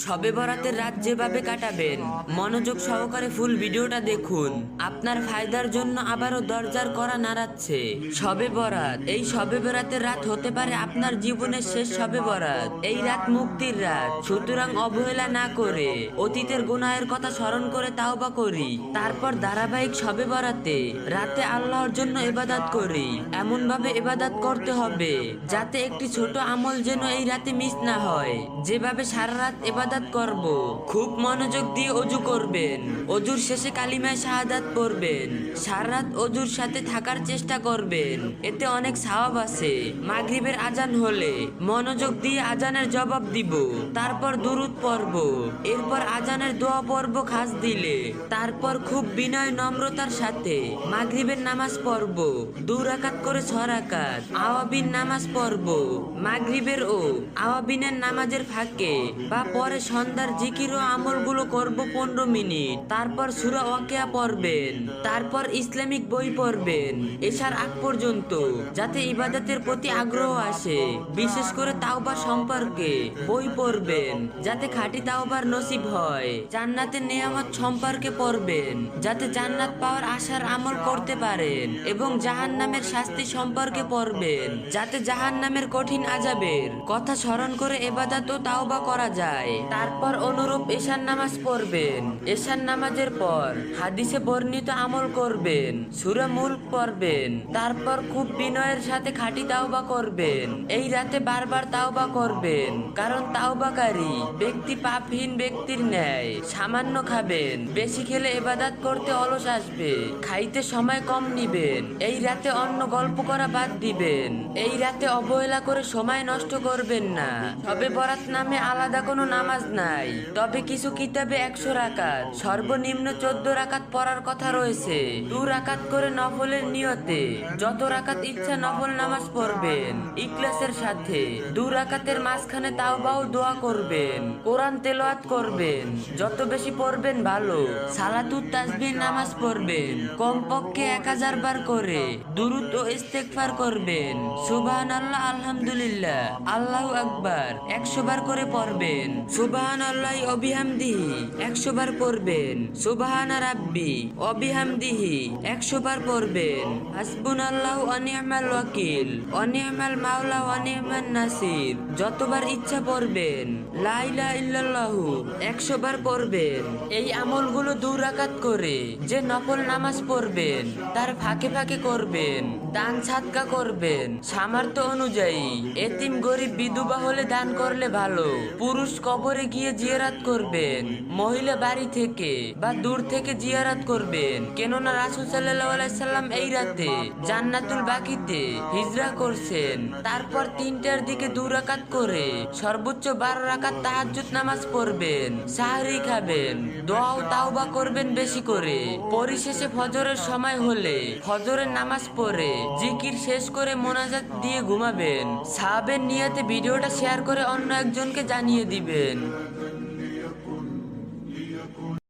শবে বরাতের রাত যেভাবে কাটাবেন মনোযোগ সহকারে ফুল ভিডিওটা দেখুন। আপনার ফায়দার জন্য আবারও দরজার কড়া নাড়াচ্ছে শবে বরাত। এই শবে বরাতের রাত হতে পারে আপনার জীবনের শেষ শবে বরাত। এই রাত মুক্তির রাত, সুতরাং অবহেলা না করে অতীতের গুনাহের কথা স্মরণ করে তাওবা করি। তারপর ধারাবাহিক শবে বরাতে রাতে আল্লাহর জন্য ইবাদত করি। এমন ভাবে ইবাদত করতে হবে যাতে একটি ছোট আমল যেন এই রাতে মিস না হয়। যেভাবে সারা রাত ইবাদত করব, খুব মনোযোগ দিয়ে অজু করবেন, অজুর শেষে কালিমায়ে শাহাদাত পড়বেন, সারা রাত অজুর সাথে থাকার চেষ্টা করবেন, এতে অনেক সওয়াব আছে। মাগরিবের আজান হলে মনোযোগ দিয়ে আজানের জবাব দিব, তারপর দুরূদ পড়ব, এরপর আজানের দোয়া পড়ব খাস দিলে, তারপর খুব বিনয় নম্রতার সাথে মাগরিবের নামাজ পড়ব। 2 রাকাত করে 6 রাকাত আওয়াবিন নামাজ পড়ব। মাগরিবের ও আওয়াবিনের নামাজের ফাঁকে বা পরে সন্ধ্যার জিকির ও আমলগুলো করব 15 মিনিট। তারপর সূরা ওয়াকিয়া পড়বেন, তারপর ইসলামিক বই পড়বেন এশার আগ পর্যন্ত, যাতে ইবাদতের প্রতি আগ্রহ আসে। বিশেষ করে তাওবা সম্পর্কে বই পড়বেন যাতে খাঁটি তাওবার নসিব হয়। জান্নাতের নিয়ামত সম্পর্কে পড়বেন যাতে জান্নাত পাওয়ার আশার আমল করতে পারেন, এবং জাহান্নামের শাস্তি সম্পর্কে পড়বেন যাতে জাহান্নামের কঠিন আযাবের কথা স্মরণ করে ইবাদত ও তাওবা করা যায়। তারপর অনুরূপ এশার নামাজ পড়বেন। এশার নামাজের পর হাদিসে বর্ণিত আমল করবেন, সূরা মুলক পড়বেন, তারপর খুব বিনয়ের সাথে খাঁটি তাওবা করবেন। এই রাতে বারবার তাওবা করবেন, কারণ তাওবাকারী ব্যক্তি পাপহীন ব্যক্তির ন্যায়। সামান্য খাবেন, বেশি খেলে ইবাদত করতে অলস আসবে। খাইতে সময় কম নিবেন। এই রাতে অন্য গল্প করা বাদ দিবেন। এই রাতে অবহেলা করে সময় নষ্ট করবেন না। শবে বরাত নামে আলাদা কোনো নামাজ নাই, তবে কিছু কিতাবে 100 রাকাত সর্বনিম্ন 14 রাকাত পড়ার কথা রয়েছে। 2 রাকাত করে নফলের নিয়তে যত রাকাত ইচ্ছা নফল নামাজ পড়বেন ইখলাসের সাথে। 2 রাকাতের মাঝখানে তাওবা ও দোয়া করবেন, কোরআন তেলাওয়াত করবেন, যত বেশি পড়বেন ভালো। সালাতুত তাসবিহ নামাজ পড়বেন, কমপক্ষে 1000 বার করে দুরূদ ও ইস্তেগফার করবেন। সুবহানাল্লাহ, আলহামদুলিল্লাহ, আল্লাহু আকবার 100 বার করে পড়বেন। সুবহানাল্লাহি ওয়া বিহামদিহি 100 বার পড়বেন। সুবহানা রাব্বি ওয়া বিহামদিহি 100 বার পড়বেন। হাসবুনাল্লাহু ওয়া নি'মাল ওয়াকিল ওয়া নি'মাল মাওলা ওয়া নি'মান নাসির যতবার ইচ্ছা পড়বেন। লা ইলাহা ইল্লাল্লাহু 100 বার পড়বেন। এই আমলগুলো 2 রাকাত করে যে নফল নামাজ পড়বেন তার ফাঁকে ফাঁকে করবেন। দান সাদকা করবেন সামর্থ্য অনুযায়ী। এতিম গরিব বিধবা হলে দান করলে ভালো। পুরুষ কবরে গিয়ে জিয়ারত করবেন, মহিলা বাড়ি থেকে বা দূর থেকে জিয়ারত করবেন, কেননা রাসূল সাল্লাল্লাহু আলাইহি সাল্লাম এই রাতে জান্নাতুল বাকিতে হিজরা করছেন। তারপর 3টার দিকে 2 রাকাত করে সর্বোচ্চ 12 রাকাত তাহাজ্জুদ নামাজ পড়বেন। সাহরি খাবেন, দোয়া ও তাওবা করবেন বেশি করে। পরিশেষে ফজরের সময় হলে ফজরের নামাজ পড়ে জিকির শেষ করে মোনাজাত দিয়ে ঘুমাবেন। সাহাবের নিয়তে ভিডিওটা শেয়ার করে অন্য একজনকে জানিয়ে দিবেন।